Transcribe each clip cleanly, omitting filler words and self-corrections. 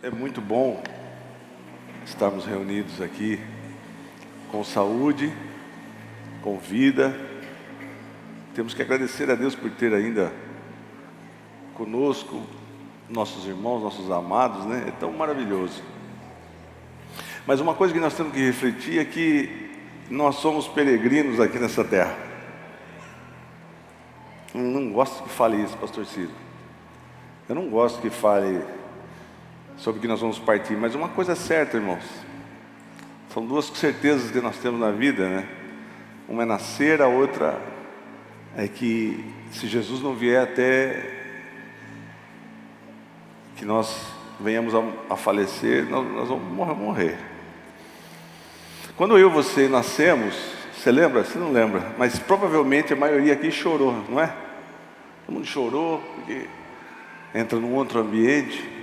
É muito bom estarmos reunidos aqui com saúde, com vida. Temos que agradecer a Deus por ter ainda conosco nossos irmãos, nossos amados, né? É tão maravilhoso. Mas uma coisa que nós temos que refletir é que nós somos peregrinos aqui nessa terra. Eu não gosto que fale isso, pastor Ciro. Eu não gosto que fale sobre que nós vamos partir, mas uma coisa é certa, irmãos. São duas certezas que nós temos na vida, né? Uma é nascer, a outra é que se Jesus não vier até que nós venhamos a falecer, nós vamos morrer. Quando eu e você nascemos, você lembra? Você não lembra, mas provavelmente a maioria aqui chorou, não é? Todo mundo chorou, porque entra num outro ambiente.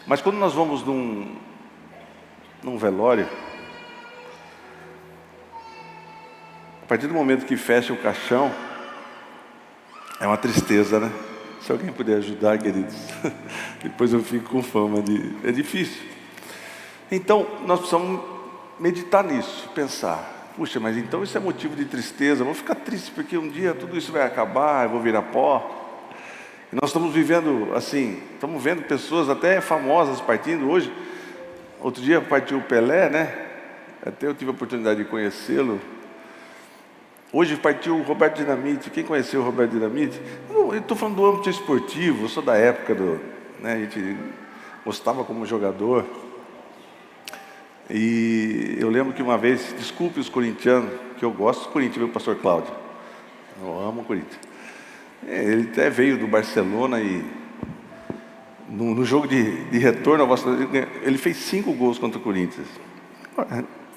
Mas quando nós vamos num velório, a partir do momento que fecha o caixão, é uma tristeza, né? Se alguém puder ajudar, queridos, depois eu fico com fama é difícil. Então, nós precisamos meditar nisso, pensar, puxa, mas então isso é motivo de tristeza, eu vou ficar triste porque um dia tudo isso vai acabar, eu vou virar pó. E nós estamos vivendo assim, estamos vendo pessoas até famosas partindo hoje. Outro dia partiu o Pelé, né? Até eu tive a oportunidade de conhecê-lo. Hoje partiu o Roberto Dinamite. Quem conheceu o Roberto Dinamite? Eu estou falando do âmbito esportivo, eu sou da época né, a gente gostava como jogador. E eu lembro que uma vez, desculpe os corintianos, que eu gosto dos Corinthians, viu, pastor Cláudio? Eu amo o Corinthians. Ele até veio do Barcelona e no jogo de retorno, ele fez 5 gols contra o Corinthians.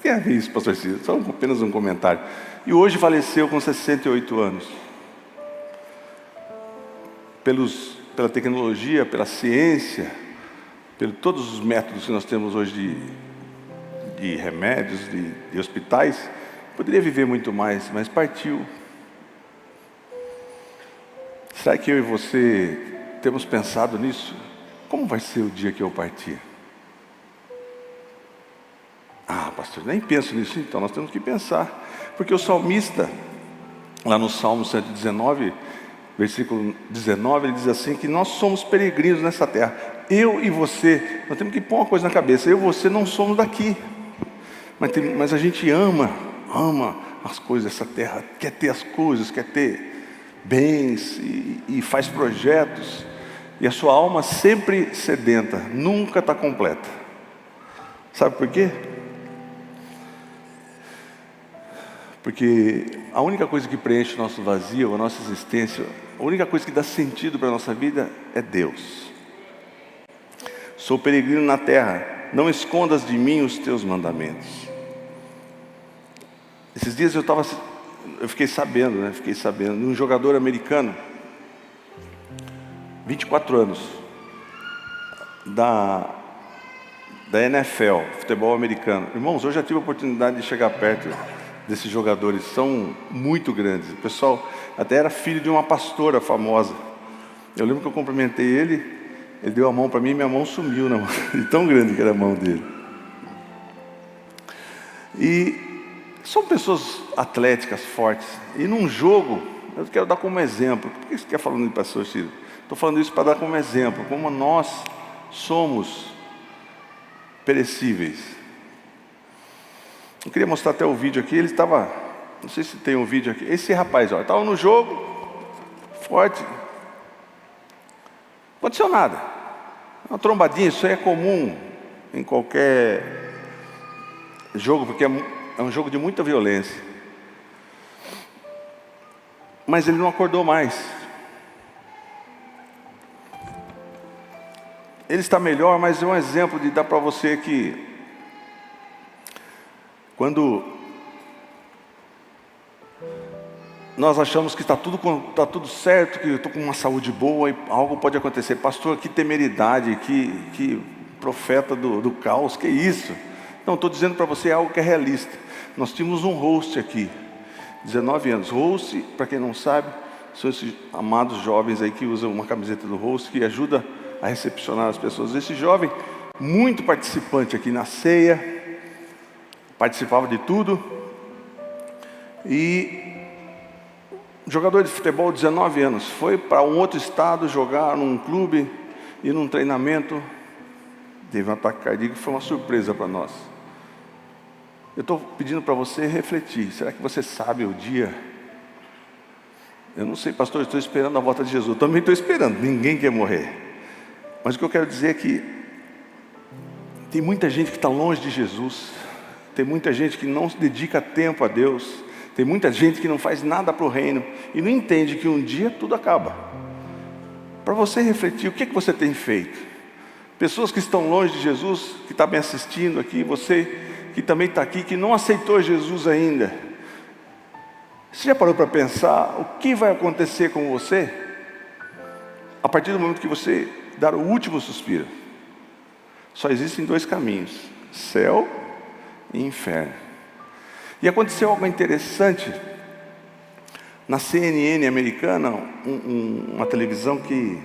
Tem a ver isso, pastor Ciro? Só apenas um comentário. E hoje faleceu com 68 anos. Pela tecnologia, pela ciência, por todos os métodos que nós temos hoje de remédios, de hospitais, poderia viver muito mais, mas partiu. Será que eu e você temos pensado nisso? Como vai ser o dia que eu partir? Ah, pastor, nem penso nisso. Então nós temos que pensar. Porque o salmista, lá no Salmo 119, versículo 19, ele diz assim, que nós somos peregrinos nessa terra. Eu e você, nós temos que pôr uma coisa na cabeça. Eu e você não somos daqui. Mas a gente ama as coisas dessa terra. Quer ter as coisas, quer ter bens e faz projetos. E a sua alma sempre sedenta, nunca está completa. Sabe por quê? Porque a única coisa que preenche o nosso vazio, a nossa existência, a única coisa que dá sentido para a nossa vida é Deus. Sou peregrino na terra, não escondas de mim os teus mandamentos. Esses dias eu fiquei sabendo, de um jogador americano, 24 anos, da NFL, futebol americano. Irmãos, eu já tive a oportunidade de chegar perto desses jogadores, são muito grandes. O pessoal até era filho de uma pastora famosa. Eu lembro que eu cumprimentei ele deu a mão para mim e minha mão sumiu na mão, de tão grande que era a mão dele. E são pessoas atléticas, fortes. E num jogo, eu quero dar como exemplo. Por que você quer falando de pastor Ciro? Estou falando isso para dar como exemplo, como nós somos perecíveis. Eu queria mostrar até o vídeo aqui. Ele estava, não sei se tem um vídeo aqui. Esse rapaz, estava no jogo, forte. Não aconteceu nada. Uma trombadinha, isso aí é comum em qualquer jogo, porque é um jogo de muita violência. Mas ele não acordou mais. Ele está melhor, mas é um exemplo de dar para você que quando nós achamos que está tudo certo, que eu estou com uma saúde boa e algo pode acontecer. Pastor, que temeridade, que profeta do caos, que isso? Não, estou dizendo para você algo que é realista. Nós tínhamos um host aqui, 19 anos. Host, para quem não sabe, são esses amados jovens aí que usam uma camiseta do host, que ajuda a recepcionar as pessoas. Esse jovem, muito participante aqui na ceia, participava de tudo. E jogador de futebol, 19 anos, foi para um outro estado jogar num clube e num treinamento, teve um ataque cardíaco, foi uma surpresa para nós. Eu estou pedindo para você refletir, será que você sabe o dia? Eu não sei, pastor, eu estou esperando a volta de Jesus. Eu também estou esperando, ninguém quer morrer. Mas o que eu quero dizer é que tem muita gente que está longe de Jesus, tem muita gente que não se dedica tempo a Deus, tem muita gente que não faz nada para o reino e não entende que um dia tudo acaba. Para você refletir, o que você tem feito? Pessoas que estão longe de Jesus, que está me assistindo aqui, você que também está aqui, que não aceitou Jesus ainda. Você já parou para pensar o que vai acontecer com você a partir do momento que você dar o último suspiro? Só existem dois caminhos, céu e inferno. E aconteceu algo interessante na CNN americana, uma televisão que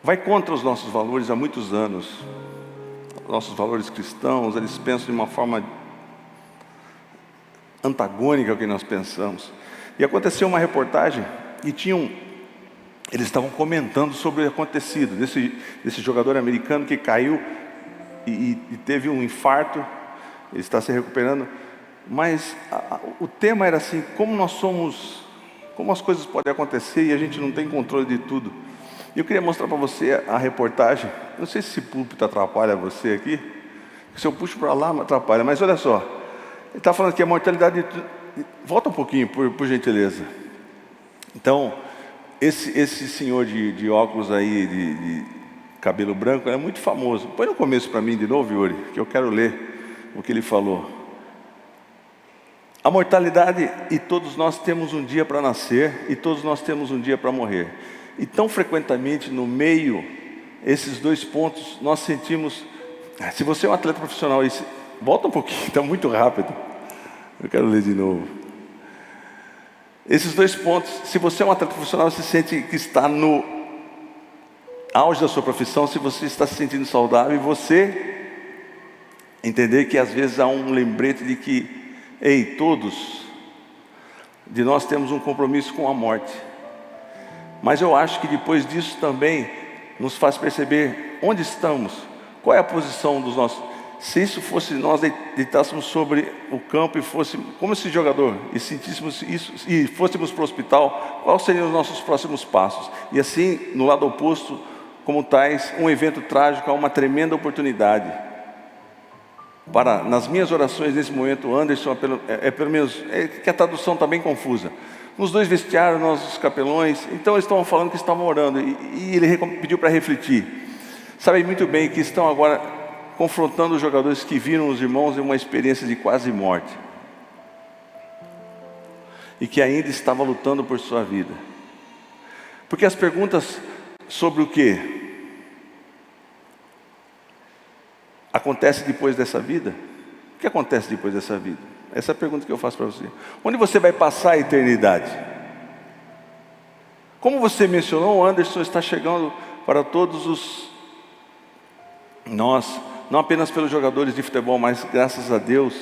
vai contra os nossos valores há muitos anos. Nossos valores cristãos, eles pensam de uma forma antagônica ao que nós pensamos. E aconteceu uma reportagem e eles estavam comentando sobre o acontecido desse jogador americano que caiu e teve um infarto. Ele está se recuperando. Mas o tema era assim, como as coisas podem acontecer e a gente não tem controle de tudo. E eu queria mostrar para você a reportagem. Não sei se esse púlpito atrapalha você aqui. Se eu puxo para lá, atrapalha. Mas olha só, ele está falando que a mortalidade... Volta um pouquinho, por gentileza. Então, esse senhor de óculos aí, de cabelo branco, é muito famoso. Põe no começo para mim de novo, Yuri, que eu quero ler o que ele falou. A mortalidade, e todos nós temos um dia para nascer, e todos nós temos um dia para morrer. E tão frequentemente no meio, esses dois pontos, nós sentimos... Se você é um atleta profissional, volta um pouquinho, está muito rápido. Eu quero ler de novo. Esses dois pontos, se você é um atleta profissional, você sente que está no auge da sua profissão, se você está se sentindo saudável, e você entender que às vezes há um lembrete de que, todos de nós temos um compromisso com a morte. Mas eu acho que depois disso também nos faz perceber onde estamos, qual é a posição dos nossos. Se isso fosse nós deitássemos sobre o campo e fôssemos como esse jogador e sentíssemos isso e fôssemos para o hospital, quais seriam os nossos próximos passos? E assim, no lado oposto, como tais, um evento trágico é uma tremenda oportunidade para, nas minhas orações nesse momento, Anderson, pelo menos, que a tradução está bem confusa. Nos dois vestiários, nossos capelões, então eles estavam falando que estavam orando, e ele pediu para refletir. Sabem muito bem que estão agora confrontando os jogadores que viram os irmãos em uma experiência de quase morte, e que ainda estava lutando por sua vida. Porque as perguntas sobre o que acontece depois dessa vida? O que acontece depois dessa vida? Essa é a pergunta que eu faço para você. Onde você vai passar a eternidade? Como você mencionou, o Anderson está chegando para todos nós, não apenas pelos jogadores de futebol, mas graças a Deus,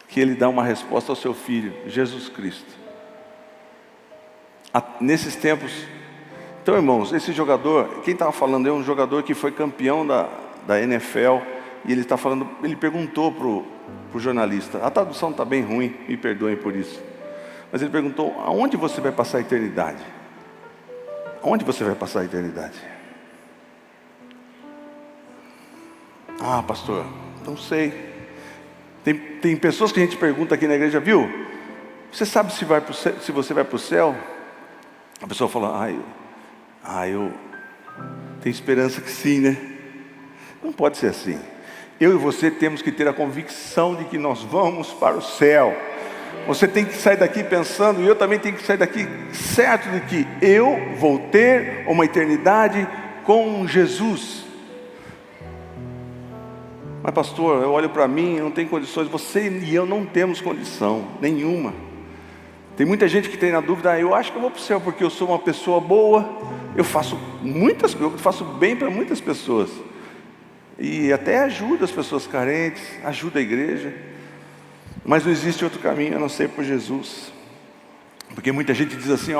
que Ele dá uma resposta ao seu Filho, Jesus Cristo. Nesses tempos... Então, irmãos, esse jogador, quem estava falando é um jogador que foi campeão da NFL, e ele está falando, ele perguntou para o jornalista, a tradução está bem ruim, me perdoem por isso, mas ele perguntou, aonde você vai passar a eternidade? Aonde você vai passar a eternidade? Ah, pastor, não sei. Tem pessoas que a gente pergunta aqui na igreja, viu? Você sabe se você vai para o céu? A pessoa fala, eu tenho esperança que sim, né? Não pode ser assim. Eu e você temos que ter a convicção de que nós vamos para o céu. Você tem que sair daqui pensando, e eu também tenho que sair daqui certo de que eu vou ter uma eternidade com Jesus. Mas pastor, eu olho para mim, eu não tenho condições. Você e eu não temos condição nenhuma. Tem muita gente que tem na dúvida: eu acho que eu vou para o céu porque eu sou uma pessoa boa, eu faço bem para muitas pessoas, e até ajudo as pessoas carentes, ajudo a igreja, mas não existe outro caminho a não ser por Jesus. Porque muita gente diz assim,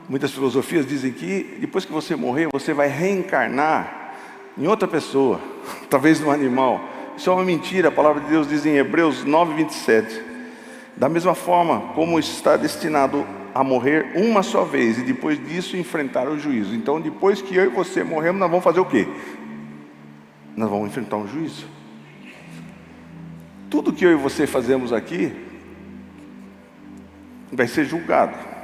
muitas filosofias dizem que depois que você morrer, você vai reencarnar em outra pessoa, talvez num animal. Isso é uma mentira. A palavra de Deus diz em Hebreus 9:27, da mesma forma como está destinado a morrer uma só vez, e depois disso enfrentar o juízo. Então, depois que eu e você morremos, nós vamos fazer o quê? Nós vamos enfrentar um juízo. Tudo que eu e você fazemos aqui vai ser julgado.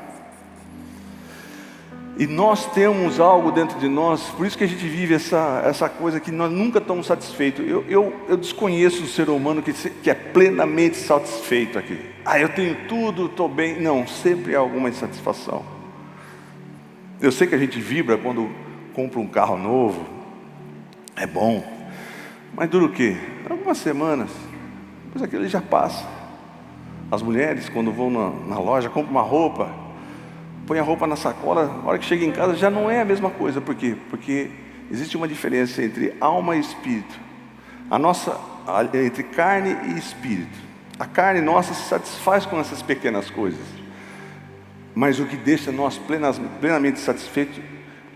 E nós temos algo dentro de nós, por isso que a gente vive essa coisa que nós nunca estamos satisfeitos. Eu desconheço o ser humano que é plenamente satisfeito aqui. Eu tenho tudo, estou bem. Não, sempre há alguma insatisfação. Eu sei que a gente vibra quando compra um carro novo, é bom, mas dura o quê? Algumas semanas, depois aquilo já passa. As mulheres, quando vão na loja, compram uma roupa, põe a roupa na sacola, na hora que chega em casa já não é a mesma coisa. Por quê? Porque existe uma diferença entre alma e espírito. Entre carne e espírito. A carne nossa se satisfaz com essas pequenas coisas, mas o que deixa nós plenamente satisfeitos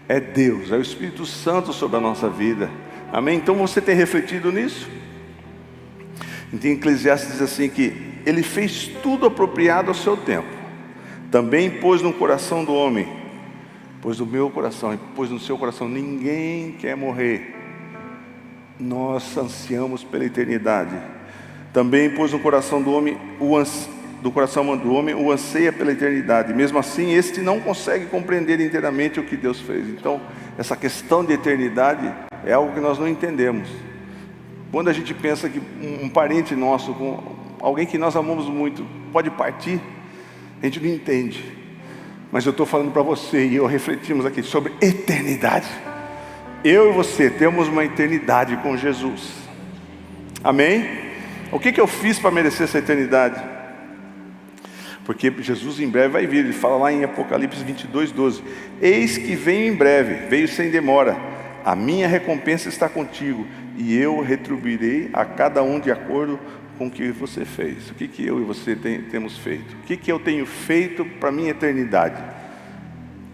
é Deus, é o Espírito Santo sobre a nossa vida. Amém? Então você tem refletido nisso? Então Eclesiastes diz assim que Ele fez tudo apropriado ao seu tempo. Também pôs no coração do homem, pôs no meu coração e pôs no seu coração. Ninguém quer morrer. Nós ansiamos pela eternidade. Também pôs no coração do homem o anseia pela eternidade. Mesmo assim, este não consegue compreender inteiramente o que Deus fez. Então, essa questão de eternidade é algo que nós não entendemos. Quando a gente pensa que um parente nosso, alguém que nós amamos muito, pode partir, a gente não entende. Mas eu estou falando para você e eu refletimos aqui sobre eternidade. Eu e você temos uma eternidade com Jesus. Amém? O que eu fiz para merecer essa eternidade? Porque Jesus em breve vai vir. Ele fala lá em Apocalipse 22:12: eis que venho em breve, veio sem demora. A minha recompensa está contigo, e eu retribuirei a cada um de acordo com o que você fez. O que eu e você temos feito? O que eu tenho feito para a minha eternidade?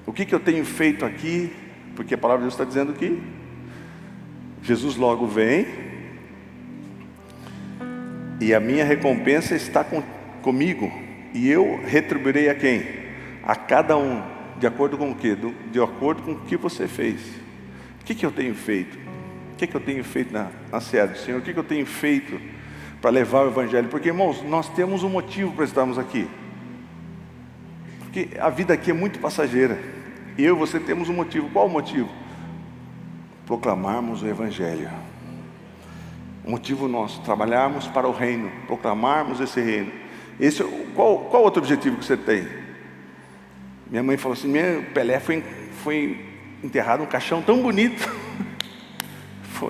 O que eu tenho feito aqui? Porque a palavra de Deus está dizendo que Jesus logo vem, e a minha recompensa está comigo, e eu retribuirei a quem? A cada um, de acordo com o quê? De acordo com o que você fez. O que eu tenho feito? O que eu tenho feito na seara do Senhor? O que eu tenho feito para levar o Evangelho? Porque, irmãos, nós temos um motivo para estarmos aqui. Porque a vida aqui é muito passageira. Eu e você temos um motivo. Qual o motivo? Proclamarmos o Evangelho. O motivo nosso, trabalharmos para o reino, proclamarmos esse reino. Qual outro objetivo que você tem? Minha mãe falou assim: Pelé foi enterrado num caixão tão bonito.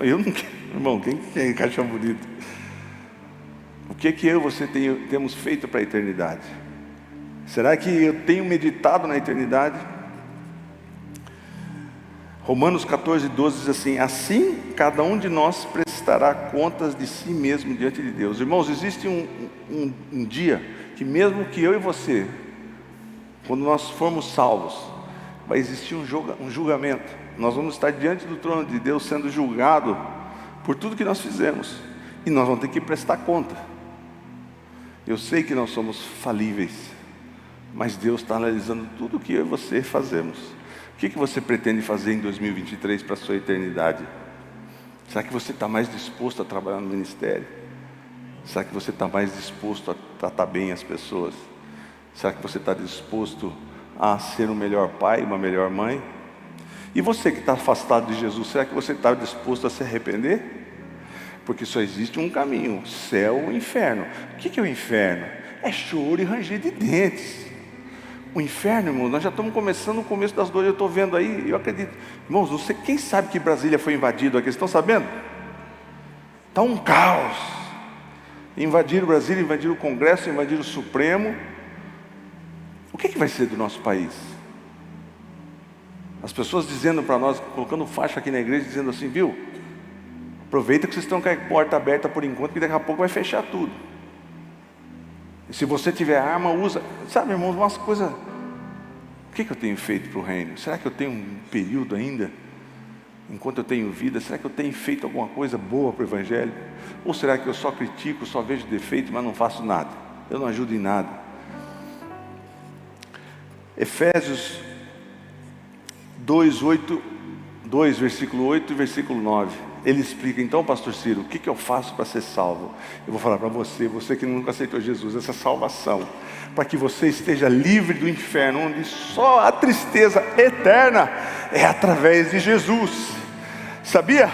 Eu não quero, irmão, quem quer caixão bonito? O que eu e você temos feito para a eternidade? Será que eu tenho meditado na eternidade? Romanos 14:12 diz assim: assim cada um de nós prestará contas de si mesmo diante de Deus. Irmãos, existe um dia que mesmo que eu e você, quando nós formos salvos, vai existir um julgamento. Nós vamos estar diante do trono de Deus sendo julgado por tudo que nós fizemos, e nós vamos ter que prestar conta. Eu sei que nós somos falíveis, mas Deus está analisando tudo o que eu e você fazemos. O que você pretende fazer em 2023 para a sua eternidade? Será que você está mais disposto a trabalhar no ministério? Será que você está mais disposto a tratar bem as pessoas? Será que você está disposto a ser um melhor pai, uma melhor mãe? E você que está afastado de Jesus, será que você está disposto a se arrepender? Porque só existe um caminho: céu ou inferno. O que é o inferno? É choro e ranger de dentes. O inferno, irmãos, nós já estamos começando o começo das dores. Eu estou vendo aí, eu acredito. Irmãos, não sei, quem sabe que Brasília foi invadido aqui? Vocês estão sabendo? Está um caos. Invadiram Brasília, invadiram o Congresso, invadiram o Supremo. que vai ser do nosso país? As pessoas dizendo para nós, colocando faixa aqui na igreja, dizendo assim, viu? Aproveita que vocês estão com a porta aberta por enquanto, que daqui a pouco vai fechar tudo. E se você tiver arma, usa. Sabe, irmãos, umas coisas... O que eu tenho feito para o reino? Será que eu tenho um período ainda, enquanto eu tenho vida, será que eu tenho feito alguma coisa boa para o Evangelho? Ou será que eu só critico, só vejo defeito, mas não faço nada? Eu não ajudo em nada. Efésios 2, versículo 8 e versículo 9. Ele explica, então, pastor Ciro, o que eu faço para ser salvo? Eu vou falar para você que nunca aceitou Jesus, essa salvação, para que você esteja livre do inferno, onde só a tristeza eterna é através de Jesus. Sabia?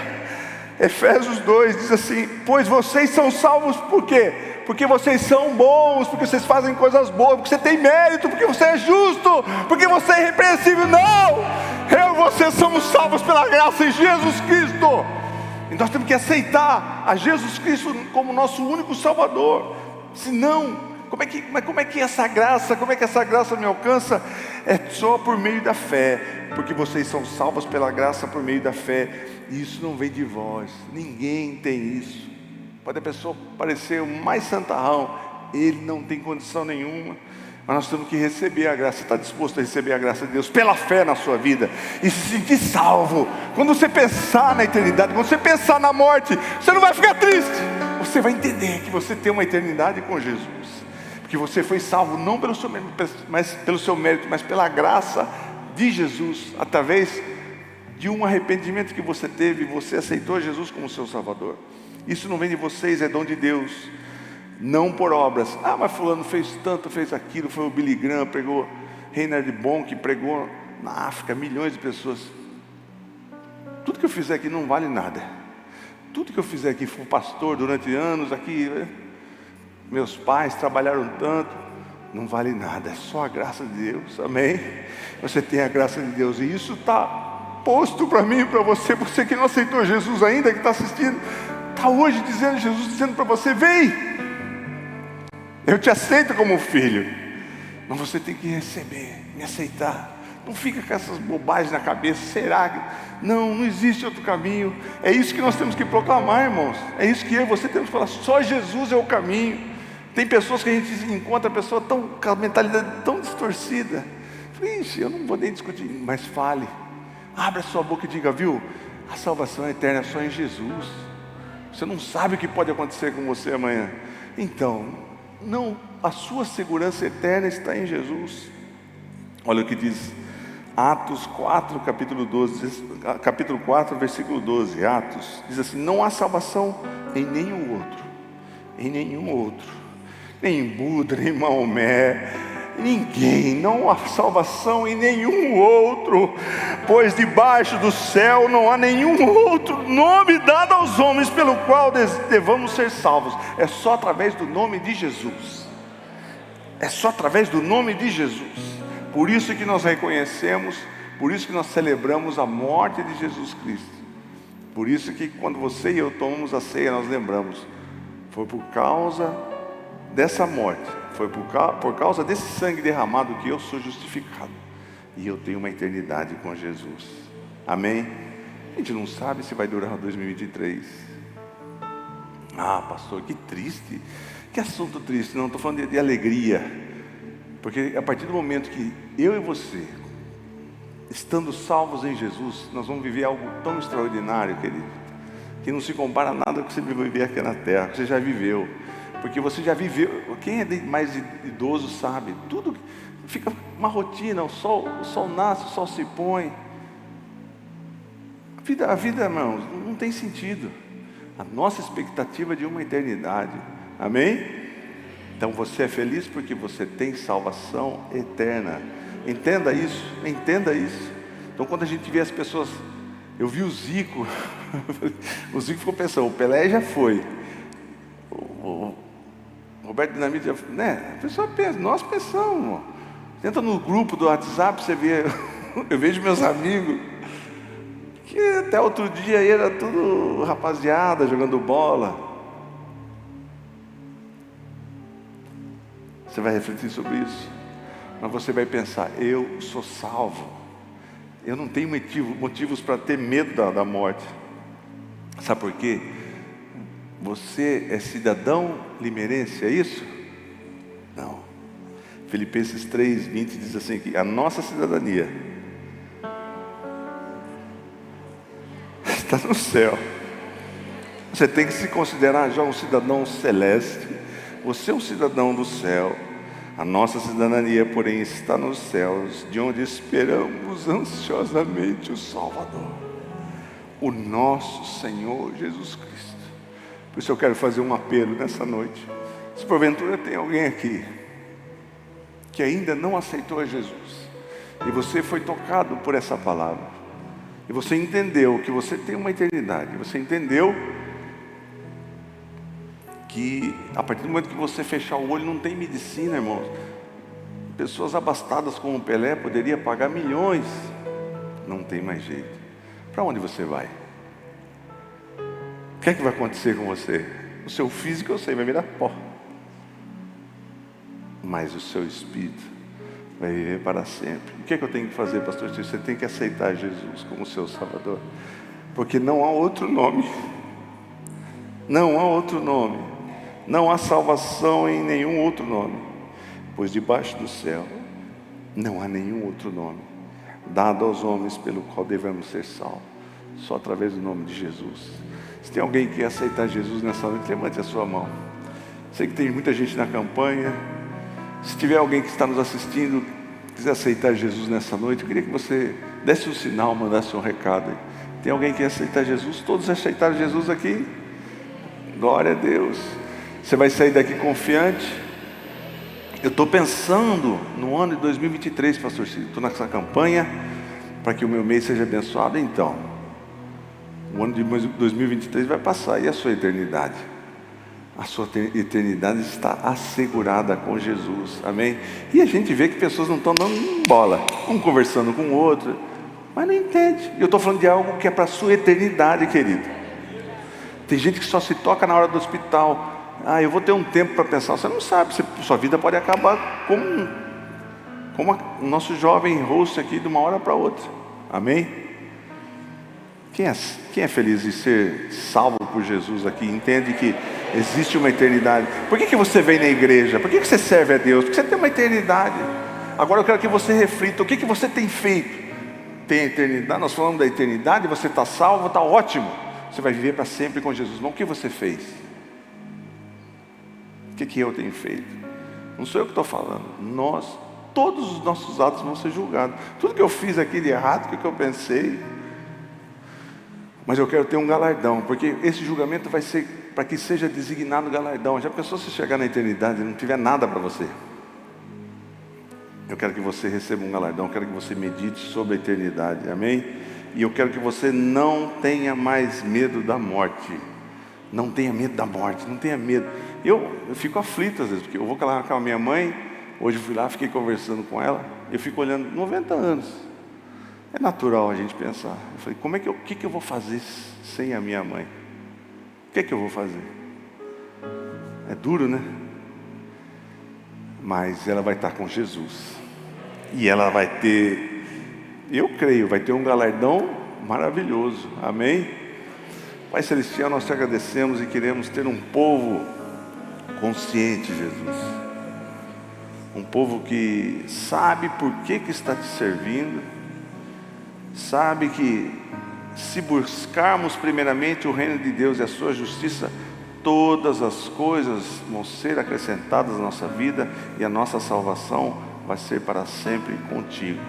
Efésios 2 diz assim, pois vocês são salvos por quê? Porque vocês são bons, porque vocês fazem coisas boas, porque você tem mérito, porque você é justo, porque você é irrepreensível. Não! Eu e você somos salvos pela graça em Jesus Cristo. E nós temos que aceitar a Jesus Cristo como nosso único Salvador. Senão, como é que essa graça me alcança? É só por meio da fé, porque vocês são salvos pela graça por meio da fé. E isso não vem de vós, ninguém tem isso. Pode a pessoa parecer o mais santarrão, ele não tem condição nenhuma. Mas nós temos que receber a graça. Você está disposto a receber a graça de Deus pela fé na sua vida e se sentir salvo? Quando você pensar na eternidade, quando você pensar na morte, você não vai ficar triste. Você vai entender que você tem uma eternidade com Jesus, porque você foi salvo não pelo seu mérito, mas pela graça de Jesus, através de um arrependimento que você teve. Você aceitou Jesus como seu Salvador. Isso não vem de vocês, é dom de Deus, não por obras. Mas fulano fez tanto, fez aquilo. Foi o Billy Graham, pregou Reinhard Bonk, pregou na África, milhões de pessoas. Tudo que eu fizer aqui não vale nada. Tudo que eu fizer aqui, fui pastor durante anos aqui, meus pais trabalharam tanto, não vale nada, é só a graça de Deus, amém? Você tem a graça de Deus, e isso está posto para mim e para você. Você que não aceitou Jesus ainda, que está assistindo, está hoje dizendo, Jesus dizendo para você, vem, eu te aceito como filho. Mas você tem que receber, me aceitar. Não fica com essas bobagens na cabeça, será que... Não existe outro caminho. É isso que nós temos que proclamar, irmãos. É isso que eu e você temos que falar, só Jesus é o caminho. Tem pessoas que a gente encontra, pessoa tão, com a mentalidade tão distorcida. Ixi, eu não vou nem discutir, mas fale. Abra sua boca e diga, viu, a salvação eterna é só em Jesus. Você não sabe o que pode acontecer com você amanhã. Então, não, a sua segurança eterna está em Jesus. Olha o que diz Atos 4, capítulo 4, versículo 12. Atos, diz assim, não há salvação em nenhum outro, nem em Buda, nem em Maomé, ninguém, não há salvação em nenhum outro, pois debaixo do céu não há nenhum outro nome dado aos homens pelo qual devamos ser salvos. É só através do nome de Jesus. É só através do nome de Jesus. Por isso que nós reconhecemos, por isso que nós celebramos a morte de Jesus Cristo. Por isso que quando você e eu tomamos a ceia, nós lembramos, foi por causa dessa morte, foi por causa desse sangue derramado que eu sou justificado. E eu tenho uma eternidade com Jesus. Amém? A gente não sabe se vai durar 2023. Pastor, que triste. Que assunto triste. Não, estou falando de alegria. Porque a partir do momento que eu e você, estando salvos em Jesus, nós vamos viver algo tão extraordinário, querido, que não se compara a nada que você viver aqui na terra, que você já viveu. Porque você já viveu, quem é mais idoso sabe, tudo fica uma rotina, o sol nasce, o sol se põe. A vida, irmãos, não tem sentido. A nossa expectativa é de uma eternidade. Amém? Então você é feliz porque você tem salvação eterna. Entenda isso, entenda isso. Então quando a gente vê as pessoas, eu vi o Zico, o Zico ficou pensando, o Pelé já foi, o Roberto Dinamite já foi, né? A pessoa pensa, nós pensamos. Entra no grupo do WhatsApp, você vê, eu vejo meus amigos, que até outro dia aí era tudo rapaziada jogando bola. Você vai refletir sobre isso. Mas você vai pensar: eu sou salvo, eu não tenho motivos para ter medo da morte. Sabe por quê? Você é cidadão limeirense, é isso? Não. Filipenses 3:20 diz assim, que a nossa cidadania está no céu. Você tem que se considerar já um cidadão celeste. Você é um cidadão do céu. A nossa cidadania, porém, está nos céus, de onde esperamos ansiosamente o Salvador, o nosso Senhor Jesus Cristo. Por isso eu quero fazer um apelo nessa noite. Se porventura tem alguém aqui que ainda não aceitou a Jesus, e você foi tocado por essa palavra, e você entendeu que você tem uma eternidade, você entendeu que a partir do momento que você fechar o olho, não tem medicina, irmãos. Pessoas abastadas como Pelé poderia pagar milhões, não tem mais jeito. Para onde você vai? O que é que vai acontecer com você? O seu físico, eu sei, vai virar pó, mas o seu espírito vai viver para sempre. O que é que eu tenho que fazer, pastor? Você tem que aceitar Jesus como seu Salvador, porque não há outro nome, não há outro nome, não há salvação em nenhum outro nome, pois debaixo do céu não há nenhum outro nome dado aos homens pelo qual devemos ser salvos, só através do nome de Jesus. Se tem alguém que quer aceitar Jesus nessa noite, levante a sua mão. Sei que tem muita gente na campanha. Se tiver alguém que está nos assistindo, quiser aceitar Jesus nessa noite, eu queria que você desse um sinal, mandasse um recado aí. Tem alguém que quer aceitar Jesus? Todos aceitaram Jesus aqui? Glória a Deus. Você vai sair daqui confiante? Eu estou pensando no ano de 2023, pastor Ciro. Estou nessa campanha para que o meu mês seja abençoado. Então, o ano de 2023 vai passar, e a sua eternidade? A sua eternidade está assegurada com Jesus, amém? E a gente vê que pessoas não estão dando bola, um conversando com o outro, mas não entende. Eu estou falando de algo que é para a sua eternidade, querido. Tem gente que só se toca na hora do hospital. Eu vou ter um tempo para pensar. Você não sabe, sua vida pode acabar como o nosso jovem host aqui, de uma hora para outra, amém? Quem é feliz de ser salvo por Jesus aqui? Entende que existe uma eternidade. Por que você vem na igreja? Por que você serve a Deus? Porque você tem uma eternidade. Agora eu quero que você reflita. O que você tem feito? Tem a eternidade. Nós falamos da eternidade. Você está salvo, está ótimo. Você vai viver para sempre com Jesus. Mas o que você fez? O que eu tenho feito? Não sou eu que estou falando. Todos os nossos atos vão ser julgados. Tudo que eu fiz aqui de errado, o que eu pensei. Mas eu quero ter um galardão, porque esse julgamento vai ser para que seja designado galardão. Já pensou se chegar na eternidade e não tiver nada para você? Eu quero que você receba um galardão, eu quero que você medite sobre a eternidade, amém? E eu quero que você não tenha mais medo da morte. Não tenha medo da morte, não tenha medo. Eu fico aflito às vezes, porque eu vou lá com a minha mãe. Hoje eu fui lá, fiquei conversando com ela. Eu fico olhando, 90 anos. É natural a gente pensar. Eu falei, o que eu vou fazer sem a minha mãe? O que eu vou fazer? É duro, né? Mas ela vai estar com Jesus. E ela vai ter, eu creio, vai ter um galardão maravilhoso. Amém? Pai Celestial, nós te agradecemos e queremos ter um povo consciente, Jesus. Um povo que sabe por que está te servindo. Sabe que se buscarmos primeiramente o reino de Deus e a sua justiça, todas as coisas vão ser acrescentadas à nossa vida, e a nossa salvação vai ser para sempre contigo.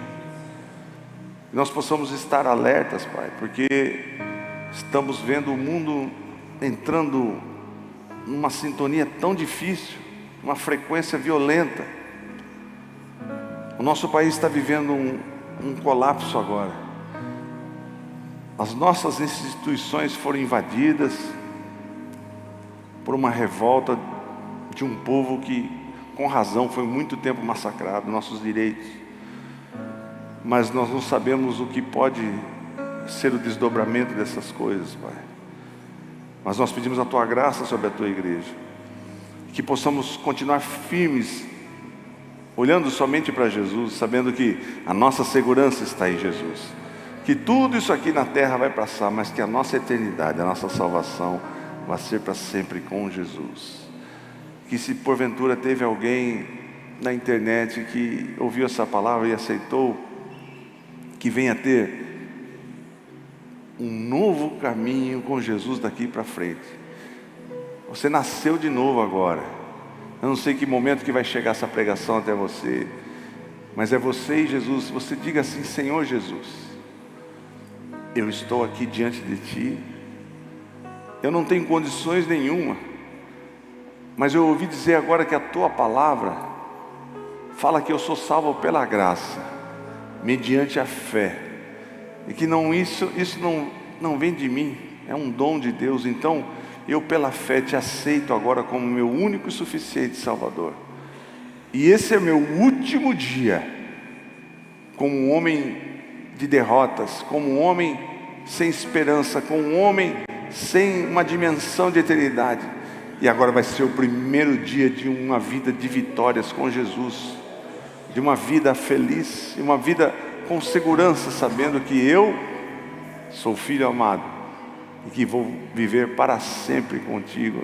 Que nós possamos estar alertas, Pai, porque estamos vendo o mundo entrando numa sintonia tão difícil, uma frequência violenta. O nosso país está vivendo um colapso agora. As nossas instituições foram invadidas por uma revolta de um povo que, com razão, foi muito tempo massacrado, nossos direitos. Mas nós não sabemos o que pode ser o desdobramento dessas coisas, Pai. Mas nós pedimos a Tua graça sobre a Tua igreja, que possamos continuar firmes, olhando somente para Jesus, sabendo que a nossa segurança está em Jesus, que tudo isso aqui na terra vai passar, mas que a nossa eternidade, a nossa salvação vai ser para sempre com Jesus. Que se porventura teve alguém na internet que ouviu essa palavra e aceitou, que venha ter um novo caminho com Jesus daqui para frente. Você nasceu de novo agora. Eu não sei que momento que vai chegar essa pregação até você, mas é você e Jesus. Você diga assim: Senhor Jesus, eu estou aqui diante de Ti, eu não tenho condições nenhuma, mas eu ouvi dizer agora que a Tua palavra fala que eu sou salvo pela graça, mediante a fé, e que isso não vem de mim, é um dom de Deus. Então eu pela fé Te aceito agora como meu único e suficiente Salvador, e esse é meu último dia como um homem de derrotas, como um homem sem esperança, como um homem sem uma dimensão de eternidade. E agora vai ser o primeiro dia de uma vida de vitórias com Jesus, de uma vida feliz, de uma vida com segurança, sabendo que eu sou filho amado e que vou viver para sempre contigo,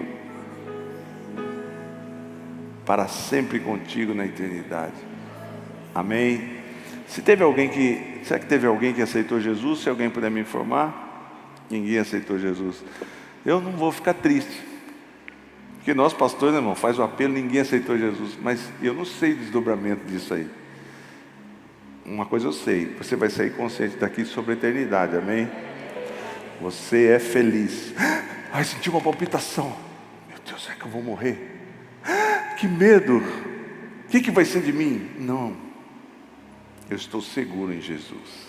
para sempre contigo na eternidade. Amém? Será que teve alguém que aceitou Jesus? Se alguém puder me informar. Ninguém aceitou Jesus. Eu não vou ficar triste, porque nós pastores, irmão, faz o apelo, ninguém aceitou Jesus, mas eu não sei o desdobramento disso aí. Uma coisa eu sei: você vai sair consciente daqui sobre a eternidade. Amém? Você é feliz. Ai, senti uma palpitação. Meu Deus, será que eu vou morrer? Que medo. O que vai ser de mim? Não, eu estou seguro em Jesus.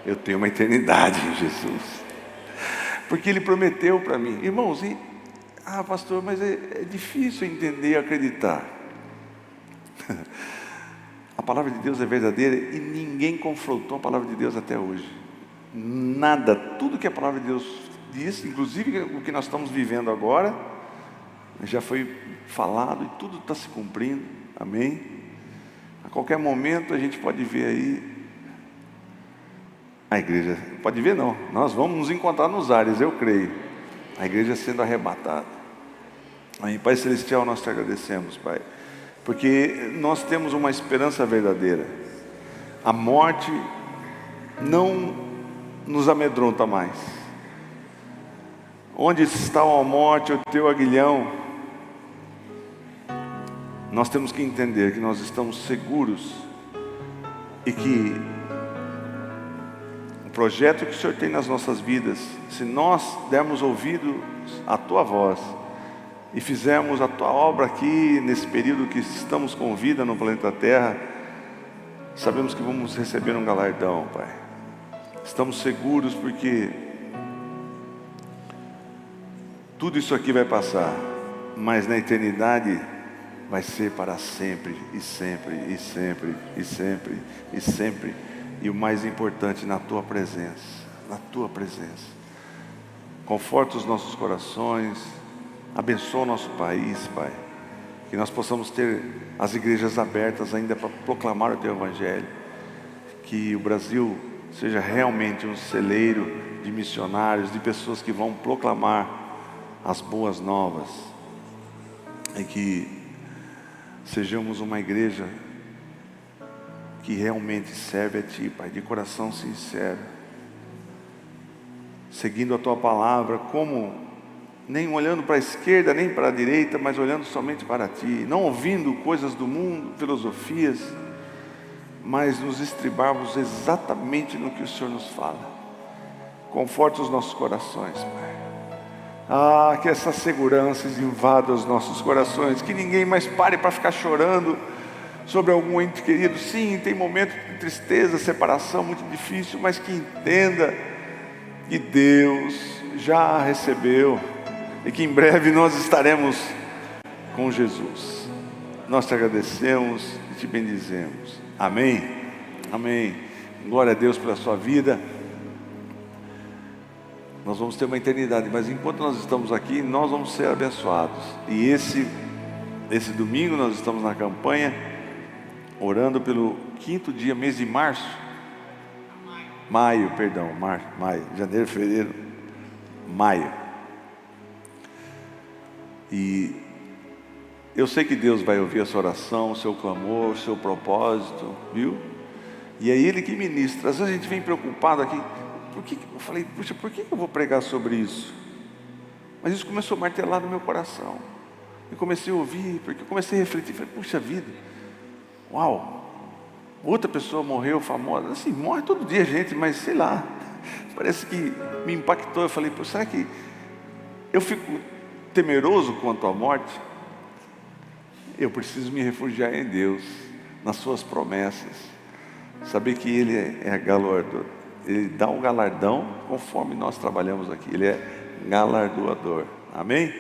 Eu tenho uma eternidade em Jesus, porque Ele prometeu para mim. Irmãos, pastor, mas é difícil entender e acreditar. A palavra de Deus é verdadeira e ninguém confrontou a palavra de Deus até hoje. Nada, tudo que a palavra de Deus diz, inclusive o que nós estamos vivendo agora, já foi falado e tudo está se cumprindo. Amém? A qualquer momento a gente pode ver aí a igreja, pode ver não, nós vamos nos encontrar nos ares, eu creio, a igreja sendo arrebatada. Aí, Pai Celestial, nós te agradecemos, Pai, porque nós temos uma esperança verdadeira. A morte não nos amedronta mais. Onde está a morte, o teu aguilhão? Nós temos que entender que nós estamos seguros e que o projeto que o Senhor tem nas nossas vidas, se nós dermos ouvido à tua voz e fizermos a tua obra aqui nesse período que estamos com vida no planeta Terra, sabemos que vamos receber um galardão, Pai. Estamos seguros porque tudo isso aqui vai passar, mas na eternidade vai ser para sempre, e sempre, e sempre, e sempre, e sempre. E o mais importante, na tua presença, na tua presença. Conforta os nossos corações, abençoa o nosso país, Pai, que nós possamos ter as igrejas abertas ainda para proclamar o teu evangelho, que o Brasil seja realmente um celeiro de missionários, de pessoas que vão proclamar as boas novas, e que sejamos uma igreja que realmente serve a Ti, Pai, de coração sincero, seguindo a Tua palavra, como nem olhando para a esquerda, nem para a direita, mas olhando somente para Ti, não ouvindo coisas do mundo, filosofias, mas nos estribarmos exatamente no que o Senhor nos fala. Conforta os nossos corações, Pai. Que essas seguranças invadam os nossos corações, que ninguém mais pare para ficar chorando sobre algum ente querido. Sim, tem momentos de tristeza, separação muito difícil, mas que entenda que Deus já recebeu e que em breve nós estaremos com Jesus. Nós te agradecemos e te bendizemos. Amém? Amém. Glória a Deus pela sua vida. Nós vamos ter uma eternidade, mas enquanto nós estamos aqui, nós vamos ser abençoados. E esse domingo nós estamos na campanha orando pelo 5º dia, mês de março. Maio, perdão, maio, janeiro, fevereiro, maio. E eu sei que Deus vai ouvir a sua oração, o seu clamor, o seu propósito, viu? E é Ele que ministra. Às vezes a gente vem preocupado aqui. Eu falei, puxa, por que eu vou pregar sobre isso? Mas isso começou a martelar no meu coração. Eu comecei a ouvir, porque eu comecei a refletir. Falei, puxa vida, uau, outra pessoa morreu famosa. Assim, morre todo dia gente, mas sei lá, parece que me impactou. Eu falei, será que eu fico temeroso quanto à morte? Eu preciso me refugiar em Deus, nas suas promessas, saber que Ele é galardoador. Ele dá um galardão conforme nós trabalhamos aqui. Ele é galardoador. Amém?